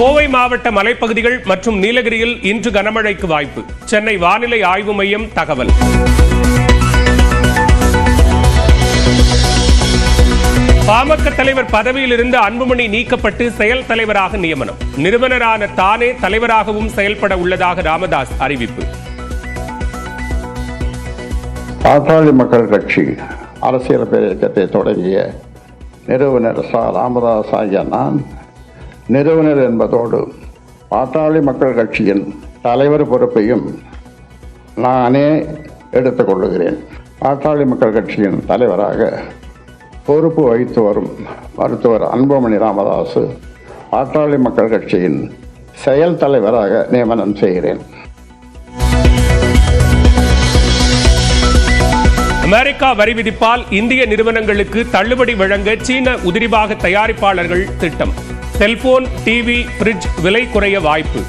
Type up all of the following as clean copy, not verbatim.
கோவை மாவட்ட மலைப்பகுதிகள் மற்றும் நீலகிரியில் இன்று கனமழைக்கு வாய்ப்பு. சென்னை வானிலை ஆய்வு மையம் தகவல். பாமக தலைவர் பதவியிலிருந்து அன்புமணி நீக்கப்பட்டு செயல் தலைவராக நியமனம். நிறுவனரான தானே தலைவராகவும் செயல்பட உள்ளதாக ராமதாஸ் அறிவிப்பு. பாட்டாளி மக்கள் கட்சி அரசியல் இயக்கத்தை தொடங்கிய நிறுவனர் ராமதாஸ் ஆகிய நான் நிறுவனர் என்பதோடு பாட்டாளி மக்கள் கட்சியின் தலைவர் பொறுப்பையும் நானே எடுத்துக்கொள்ளுகிறேன். பாட்டாளி மக்கள் கட்சியின் தலைவராக பொறுப்பு வகித்து வரும் மருத்துவர் அன்புமணி ராமதாஸ் பாட்டாளி மக்கள் கட்சியின் செயல் தலைவராக நியமனம் செய்கிறேன். அமெரிக்கா வரி விதிப்பால் இந்திய நிறுவனங்களுக்கு தள்ளுபடி வழங்க சீன உதிரிபாக தயாரிப்பாளர்கள் திட்டம். செல்போன், டிவி, பிரிட்ஜ் விலை குறைய வாய்ப்பு.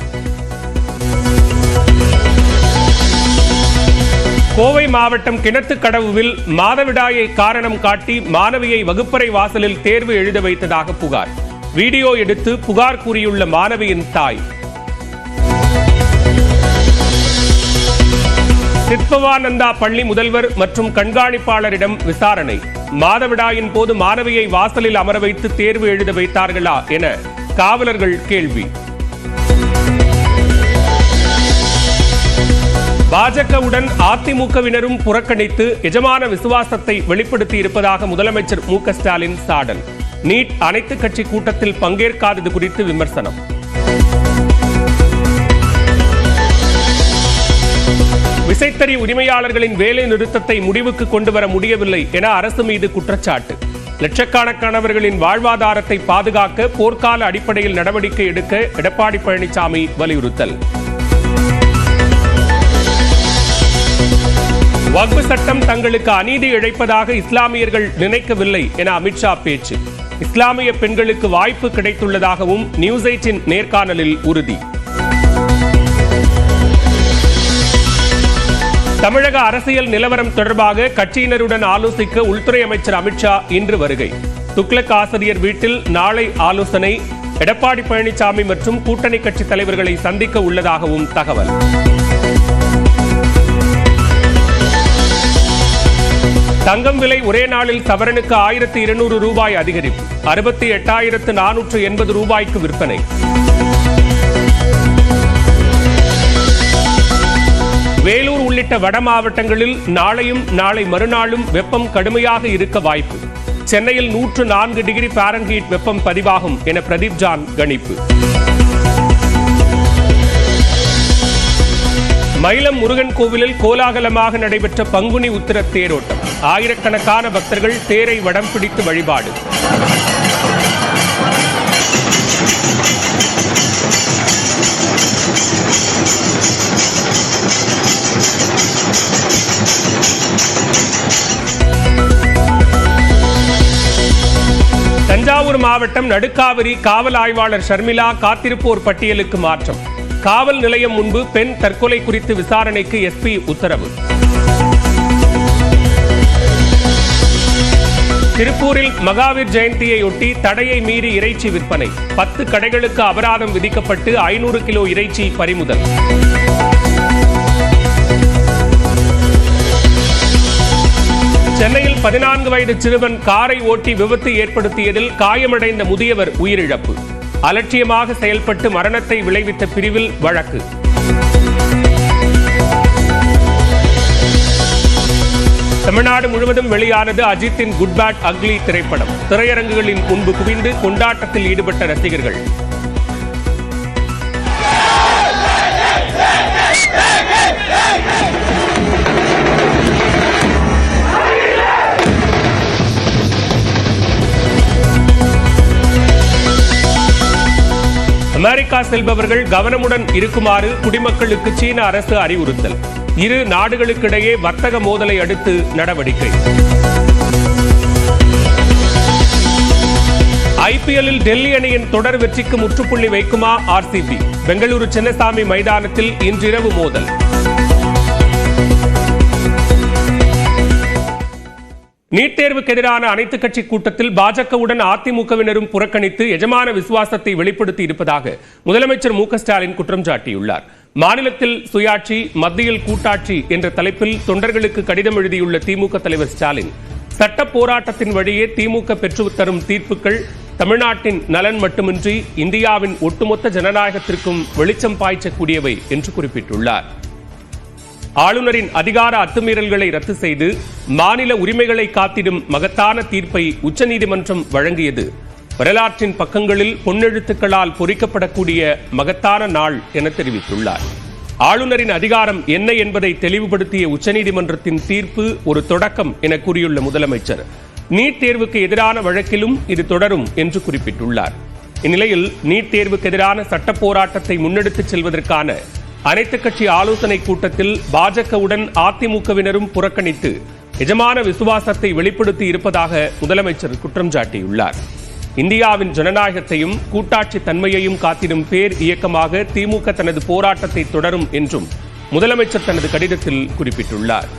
கோவை மாவட்டம் கிணத்துக்கடவுவில் மாதவிடாயை காரணம் காட்டி மாணவியை வகுப்பறை வாசலில் தேர்வு எழுத வைத்ததாக புகார். வீடியோ எடுத்து புகார் கூறியுள்ள மாணவியின் தாய். சித்பவானந்தா பள்ளி முதல்வர் மற்றும் கண்காணிப்பாளரிடம் விசாரணை. மாதவிடாயின் போது மாணவியை வாசலில் அமர வைத்து தேர்வு எழுத வைத்தார்களா என காவலர்கள் கேள்வி. பாஜகவுடன் அதிமுகவினரும் புறக்கணித்து எஜமான விசுவாசத்தை வெளிப்படுத்தி இருப்பதாக முதலமைச்சர் மு க ஸ்டாலின் சாடல். நீட் அனைத்து கட்சி கூட்டத்தில் பங்கேற்காதது குறித்து விமர்சனம். விசைத்தறி உரிமையாளர்களின் வேலை நிறுத்தத்தை முடிவுக்கு கொண்டு வர முடியவில்லை என அரசு மீது குற்றச்சாட்டு. லட்சக்கணக்கானவர்களின் வாழ்வாதாரத்தை பாதுகாக்க போர்க்கால அடிப்படையில் நடவடிக்கை எடுக்க எடப்பாடி பழனிசாமி வலியுறுத்தல். வக்ஃப் சட்டம் தங்களுக்கு அநீதி இழைப்பதாக இஸ்லாமியர்கள் நினைக்கவில்லை என அமித்ஷா பேச்சு. இஸ்லாமிய பெண்களுக்கு வாய்ப்பு கிடைத்துள்ளதாகவும் நியூஸ் 8 நேர்காணலில் உறுதி. தமிழக அரசியல் நிலவரம் தொடர்பாக கட்சியினருடன் ஆலோசிக்க உள்துறை அமைச்சர் அமித்ஷா இன்று வருகை. துக்ளக் ஆசிரியர் வீட்டில் நாளை ஆலோசனை. எடப்பாடி பழனிசாமி மற்றும் கூட்டணி கட்சி தலைவர்களை சந்திக்க உள்ளதாகவும் தகவல். தங்கம் விலை ஒரே நாளில் சவரனுக்கு 1200 ரூபாய் அதிகரிப்பு. 68,480 ரூபாய்க்கு விற்பனை. வேலூர் உள்ளிட்ட வட மாவட்டங்களில் நாளையும் நாளை மறுநாளும் வெப்பம் கடுமையாக இருக்க வாய்ப்பு. சென்னையில் 104 டிகிரி ஃபாரன்ஹீட் வெப்பம் பதிவாகும் என பிரதீப் ஜான் கணிப்பு. மயிலம் முருகன் கோவிலில் கோலாகலமாக நடைபெற்ற பங்குனி உத்திர தேரோட்டம். ஆயிரக்கணக்கான பக்தர்கள் தேரை வடம் பிடித்து வழிபாடு. தஞ்சாவூர் மாவட்டம் நடுக்காவிரி காவல் ஆய்வாளர் ஷர்மிளா காத்திருப்போர் பட்டியலுக்கு மாற்றம். காவல் நிலையம் முன்பு பெண் தற்கொலை குறித்து விசாரணைக்கு எஸ்பி உத்தரவு. திருப்பூரில் மகாவீர் ஜெயந்தியையொட்டி தடையை மீறி இறைச்சி விற்பனை. 10 கடைகளுக்கு அபராதம் விதிக்கப்பட்டு 500 கிலோ இறைச்சி பறிமுதல். சென்னையில் 14 வயது சிறுவன் காரை ஓட்டி விபத்து ஏற்படுத்தியதில் காயமடைந்த முதியவர் உயிரிழப்பு. அலட்சியமாக செயல்பட்டு மரணத்தை விளைவித்த பிரிவில் வழக்கு. தமிழ்நாடு முழுவதும் வெளியானது அஜித்தின் குட் பேட் அக்லி திரைப்படம். திரையரங்குகளின் முன்பு குவிந்து கொண்டாட்டத்தில் ஈடுபட்ட ரசிகர்கள். அமெரிக்கா செல்பவர்கள் கவனமுடன் இருக்குமாறு குடிமக்களுக்கு சீன அரசு அறிவுறுத்தல். இரு நாடுகளுக்கிடையே வர்த்தக மோதலை அடுத்து நடவடிக்கை. ஐபிஎல்லில் டெல்லி அணியின் தொடர் வெற்றிக்கு முற்றுப்புள்ளி வைக்குமா ஆர்சிபி? பெங்களூரு சின்னசாமி மைதானத்தில் இன்றிரவு மோதல். நீட் தேர்வுக்கு எதிரான அனைத்துக் கட்சி கூட்டத்தில் பாஜகவுடன் அதிமுகவினரும் புறக்கணித்து எஜமான விசுவாசத்தை வெளிப்படுத்தி இருப்பதாக முதலமைச்சர் மு க ஸ்டாலின் குற்றம் சாட்டியுள்ளார். மாநிலத்தில் சுயாட்சி, மத்தியில் கூட்டாட்சி என்ற தலைப்பில் தொண்டர்களுக்கு கடிதம் எழுதியுள்ள திமுக தலைவர் ஸ்டாலின், சட்ட போராட்டத்தின் வழியே திமுக பெற்று தரும் தீர்ப்புகள் தமிழ்நாட்டின் நலன் மட்டுமின்றி இந்தியாவின் ஒட்டுமொத்த ஜனநாயகத்திற்கும் வெளிச்சம் பாய்ச்சக்கூடியவை என்று குறிப்பிட்டுள்ளார். ஆளுநரின் அதிகார அத்துமீறல்களை ரத்து செய்து மாநில உரிமைகளை காத்திடும் மகத்தான தீர்ப்பை உச்சநீதிமன்றம் வழங்கியது வரலாற்றின் பக்கங்களில் பொன்னெழுத்துக்களால் பொறிக்கப்படக்கூடிய மகத்தான நாள் என தெரிவித்துள்ளார். ஆளுநரின் அதிகாரம் என்ன என்பதை தெளிவுபடுத்திய உச்சநீதிமன்றத்தின் தீர்ப்பு ஒரு தொடக்கம் என கூறியுள்ள முதலமைச்சர், நீட் தேர்வுக்கு எதிரான வழக்கிலும் இது தொடரும் என்று குறிப்பிட்டுள்ளார். இந்நிலையில் நீட் தேர்வுக்கு எதிரான சட்ட போராட்டத்தை முன்னெடுத்துச் செல்வதற்கான அனைத்துக் கட்சி ஆலோசனை கூட்டத்தில் பாஜகவுடன் அதிமுகவினரும் புறக்கணித்து எஜமான விசுவாசத்தை வெளிப்படுத்தி இருப்பதாக முதலமைச்சர் குற்றம் சாட்டியுள்ளார். இந்தியாவின் ஜனநாயகத்தையும் கூட்டாட்சி தன்மையையும் காத்திடும் பேர் இயக்கமாக திமுக தனது போராட்டத்தை தொடரும் என்றும் முதலமைச்சர் தனது கடிதத்தில் குறிப்பிட்டுள்ளார்.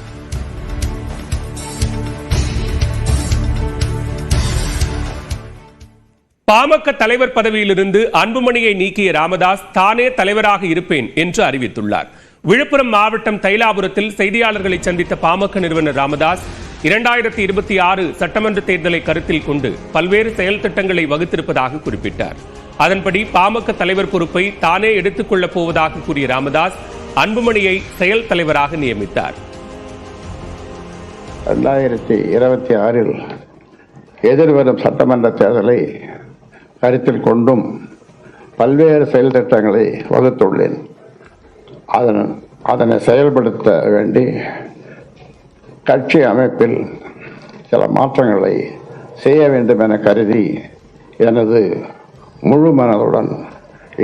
பாமக தலைவர் பதவியிலிருந்து அன்புமணியை நீக்கிய ராமதாஸ் தானே தலைவராக இருப்பேன் என்று அறிவித்துள்ளார். விழுப்புரம் மாவட்டம் தைலாபுரத்தில் செய்தியாளர்களை சந்தித்த பாமக நிறுவனர் ராமதாஸ் 2026 சட்டமன்ற தேர்தலை கருத்தில் கொண்டு பல்வேறு செயல் திட்டங்களை வகுத்திருப்பதாக குறிப்பிட்டார். அதன்படி பாமக தலைவர் பொறுப்பை தானே எடுத்துக் கொள்ளப் போவதாக கூறிய ராமதாஸ் அன்புமணியை செயல் தலைவராக நியமித்தார். 2026 எதிர்வரும் சட்டமன்ற தேர்தலை கருத்தில் கொண்டும் பல்வேறு செயல் திட்டங்களை வகுத்துள்ளேன். அதனை செயல்படுத்த வேண்டி கட்சி அமைப்பில் சில மாற்றங்களை செய்ய வேண்டும் என கருதி எனது முழு மனதுடன்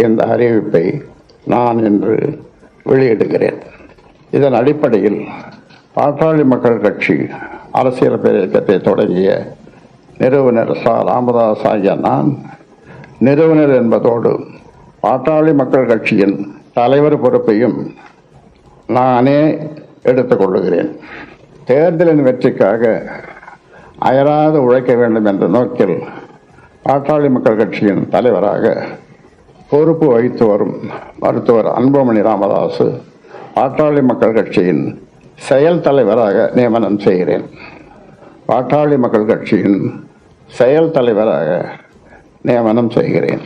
இந்த அறிவிப்பை நான் இன்று வெளியிடுகிறேன். இதன் அடிப்படையில் பாட்டாளி மக்கள் கட்சி அரசியல் இயக்கத்தை தொடங்கிய நிறுவனர் ராமதாஸ் ஆகிய நான் நிறுவனர் என்பதோடு பாட்டாளி மக்கள் கட்சியின் தலைவர் பொறுப்பையும் நானே எடுத்துக்கொள்ளுகிறேன். தேர்தலின் வெற்றிக்காக அயராது உழைக்க வேண்டும் என்ற நோக்கில் பாட்டாளி மக்கள் கட்சியின் தலைவராக பொறுப்பு வகித்து வரும் மருத்துவர் அன்புமணி ராமதாஸ் பாட்டாளி மக்கள் கட்சியின் செயல் தலைவராக நியமனம் செய்கிறேன். பாட்டாளி மக்கள் கட்சியின் செயல் தலைவராக நியமனம் செய்கிறேன்.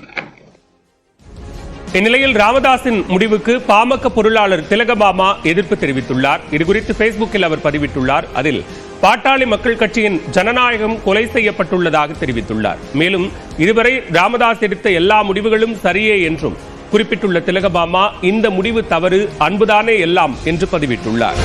இந்நிலையில் ராமதாஸின் முடிவுக்கு பாமக பொருளாளர் திலகபாமா எதிர்ப்பு தெரிவித்துள்ளார். இதுகுறித்து பேஸ்புக்கில் அவர் பதிவிட்டுள்ளார். அதில் பாட்டாளி மக்கள் கட்சியின் ஜனநாயகம் கொலை செய்யப்பட்டுள்ளதாக தெரிவித்துள்ளார். மேலும் இதுவரை ராமதாஸ் எடுத்த எல்லா முடிவுகளும் சரியே என்றும் குறிப்பிட்டுள்ள திலகபாமா, இந்த முடிவு தவறு, அன்புதானே எல்லாம் என்று பதிவிட்டுள்ளார்.